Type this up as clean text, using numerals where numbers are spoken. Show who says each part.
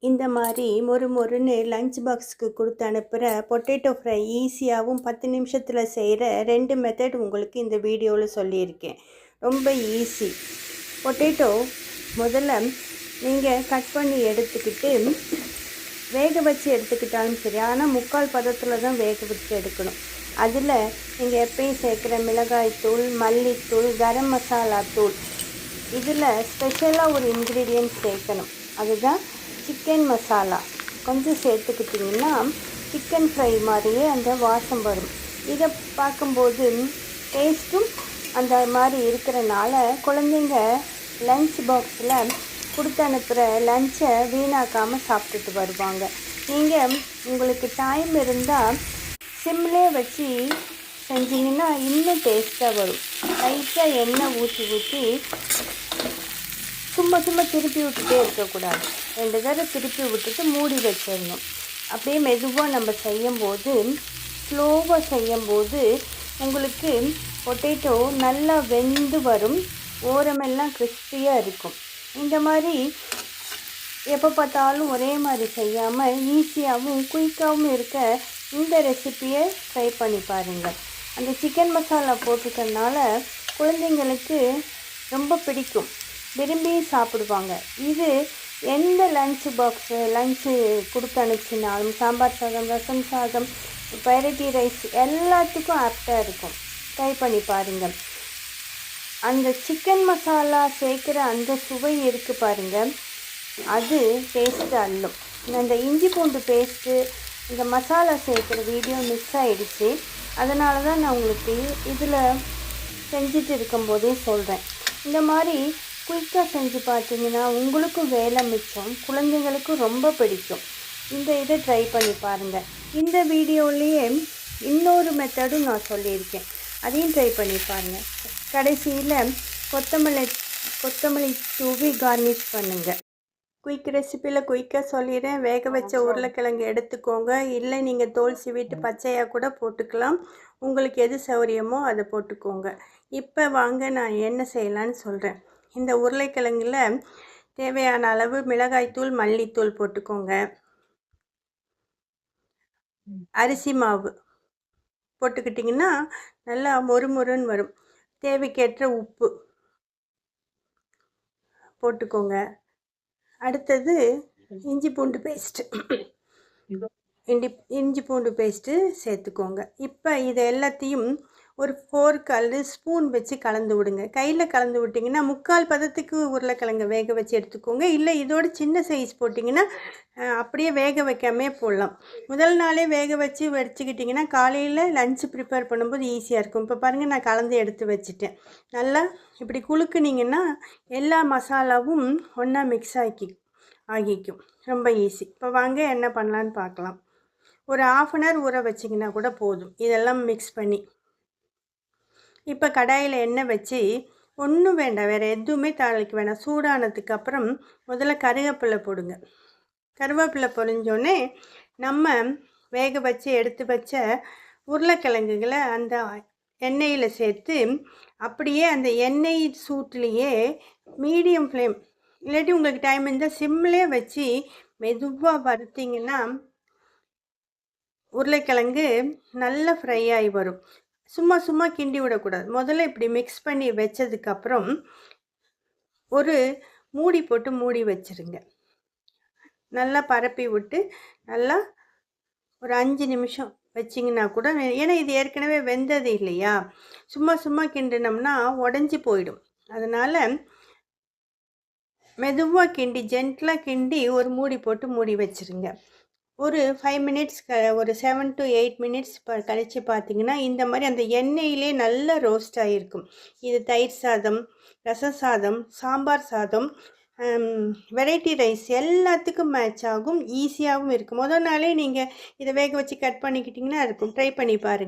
Speaker 1: இந்த மாதிரி மொறுன்னு லஞ்ச் பாக்ஸுக்கு கொடுத்து அனுப்புகிற பொட்டேட்டோ ஃப்ரை ஈஸியாகவும் 10 நிமிஷத்தில் செய்கிற 2 மெத்தட் உங்களுக்கு இந்த வீடியோவில் சொல்லியிருக்கேன். ரொம்ப ஈஸி. பொட்டேட்டோ முதல்ல நீங்கள் கட் பண்ணி எடுத்துக்கிட்டு வேக வச்சு எடுத்துக்கிட்டாலும் சரி, ஆனால் முக்கால் பதத்தில் தான் வேக வச்சு எடுக்கணும். அதில் நீங்கள் எப்பயும் சேர்க்குற மிளகாய்த்தூள், மல்லித்தூள், கரம் மசாலா தூள், இதில் ஸ்பெஷலாக ஒரு இன்க்ரீடியன்ட் சேர்க்கணும். அதுதான் சிக்கன் மசாலா. கொஞ்சம் சேர்த்துக்கிட்டிங்கன்னா சிக்கன் ஃப்ரை மாதிரியே அந்த வாசம் வரும். இதை பார்க்கும்போது டேஸ்ட்டும் அந்த மாதிரி இருக்கிறனால குழந்தைங்க லஞ்ச் பாக்ஸில் கொடுத்து அனுப்புகிற லஞ்சை வீணாக்காமல் சாப்பிட்டுட்டு வருவாங்க. நீங்கள் உங்களுக்கு டைம் இருந்தால் சிம்லே வச்சு செஞ்சிங்கன்னா இன்னும் டேஸ்ட்டாக வரும். லைட்டாக எண்ணெய் ஊற்றி சும்மா திருப்பி விட்டுட்டே இருக்கக்கூடாது. 2 தடவை திருப்பி விட்டுட்டு மூடி வச்சிடணும். அப்படியே மெதுவாக நம்ம செய்யும்போது, ஸ்லோவாக செய்யும்போது உங்களுக்கு பொட்டேட்டோ நல்லா வெந்து வரும். ஓரமெல்லாம் கிறிஸ்பியாக இருக்கும். இந்த மாதிரி எப்போ பார்த்தாலும் ஒரே மாதிரி செய்யாமல் ஈஸியாகவும் குயிக்காகவும் இருக்க இந்த ரெசிப்பியை ட்ரை பண்ணி பாருங்கள். அந்த சிக்கன் மசாலா போட்டுக்கிறதுனால குழந்தைங்களுக்கு ரொம்ப பிடிக்கும், விரும்பி சாப்பிடுவாங்க. இது எந்த லஞ்சு கொடுத்து அனுப்பிச்சினாலும், சாம்பார் சாதம், ரசம் சாதம், வெரைட்டி ரைஸ் எல்லாத்துக்கும் ஆப்டாக இருக்கும். ட்ரை பண்ணி பாருங்கள். அந்த சிக்கன் மசாலா சேர்க்குற அந்த சுவை இருக்குது பாருங்கள், அது டேஸ்ட்டு அள்ளும். அந்த இஞ்சி பூண்டு பேஸ்ட்டு, இந்த மசாலா சேர்க்குற வீடியோ மிஸ் ஆகிடுச்சு. அதனால தான் நான் உங்களுக்கு இதில் செஞ்சுட்டு இருக்கும்போதே சொல்கிறேன். இந்த மாதிரி குயிக்காக செஞ்சு பார்த்தீங்கன்னா உங்களுக்கும் வேலை மிச்சம், குழந்தைங்களுக்கும் ரொம்ப பிடிக்கும். இதை ட்ரை பண்ணி பாருங்கள். இந்த வீடியோலேயே இன்னொரு மெத்தடும் நான் சொல்லியிருக்கேன், அதையும் ட்ரை பண்ணி பாருங்கள். கடைசியில் கொத்தமல்லி தூவி கார்னிஷ் பண்ணுங்கள். குயிக் ரெசிப்பியில் குயிக்காக சொல்லிடுறேன். வேக வச்ச உருளைக்கிழங்கு எடுத்துக்கோங்க. இல்லை நீங்கள் தோல் சீவிட்டு பச்சையாக கூட போட்டுக்கலாம். உங்களுக்கு எது சௌரியமோ அதை போட்டுக்கோங்க. இப்போ வாங்க நான் என்ன செய்யலான்னு சொல்கிறேன். இந்த உருளைக்கிழங்குல தேவையான அளவு மிளகாய்த்தூள், மல்லித்தூள் போட்டுக்கோங்க. அரிசி மாவு போட்டுக்கிட்டிங்கன்னா நல்லா மொறுன்னு வரும். தேவைக்கேற்ற உப்பு போட்டுக்கோங்க. அடுத்தது இஞ்சி பூண்டு பேஸ்ட்டு சேர்த்துக்கோங்க. இப்போ இதை எல்லாத்தையும் ஒரு ஃபோர்க் அல்லது ஸ்பூன் வச்சு கலந்து விடுங்க. கையில் கலந்து விட்டிங்கன்னா முக்கால் பதத்துக்கு உருளைக்கிழங்கு வேக வச்சு எடுத்துக்கோங்க. இல்லை இதோட சின்ன சைஸ் போட்டிங்கன்னா அப்படியே வேக வைக்காமே போடலாம். முதல் நாளே வேக வச்சுக்கிட்டிங்கன்னா காலையில் லஞ்சு ப்ரிப்பேர் பண்ணும்போது ஈஸியாக இருக்கும். இப்போ பாருங்கள், நான் கலந்து எடுத்து வச்சுட்டேன். நல்லா இப்படி குலுக்குனிங்கன்னா எல்லா மசாலாவும் ஒன்றா மிக்ஸ் ஆகிக்கும். ரொம்ப ஈஸி. இப்போ வாங்க என்ன பண்ணலான்னு பார்க்கலாம். ஒரு 1/2 அன் ஹவர் ஊற வச்சிங்கன்னா கூட போதும், இதெல்லாம் மிக்ஸ் பண்ணி. இப்போ கடாயில் எண்ணெய் வச்சு, ஒன்றும் வேண்டாம், வேறு எதுவுமே தாளிக்க வேண்டாம். சூடானதுக்கு அப்புறம் முதல்ல கருவேப்பிலை போடுங்க. கருவேப்பிலை பொரிஞ்சோடனே நம்ம வேக வச்சு எடுத்து வச்ச உருளைக்கிழங்குகளை அந்த எண்ணெயில் சேர்த்து அப்படியே அந்த எண்ணெய் சூட்லேயே மீடியம் ஃப்ளேம், இல்லாட்டி உங்களுக்கு டைம் இருந்தால் சிம்லேயே வச்சு மெதுவாக வறுத்திங்கன்னா உருளைக்கிழங்கு நல்லா ஃப்ரை ஆகி வரும். சும்மா கிண்டி விடக்கூடாது. முதல்ல இப்படி மிக்ஸ் பண்ணி வச்சதுக்கப்புறம் ஒரு மூடி போட்டு மூடி வச்சுருங்க. நல்லா பரப்பி விட்டு நல்லா ஒரு 5 நிமிஷம் வச்சிங்கன்னா கூட, ஏன்னா இது ஏற்கனவே வெந்தது இல்லையா, சும்மா கிண்டினோம்னா உடஞ்சி போயிடும். அதனால் மெதுவாக கிண்டி ஜென்டலாக கிண்டி ஒரு மூடி போட்டு மூடி வச்சுருங்க. ஒரு 5 மினிட்ஸ் ஒரு 7 to 8 மினிட்ஸ் கழித்து பார்த்தீங்கன்னா இந்த மாதிரி அந்த எண்ணெயிலே நல்லா ரோஸ்ட் ஆகிருக்கும். இது தயிர் சாதம், ரசம் சாதம், சாம்பார் சாதம், வெரைட்டி ரைஸ் எல்லாத்துக்கும் மேட்ச் ஆகும். ஈஸியாகவும் இருக்கும். முதல் நாளே நீங்கள் இதை வேக வச்சு கட் பண்ணிக்கிட்டிங்கன்னா இருக்கும். ட்ரை பண்ணி பாருங்கள்.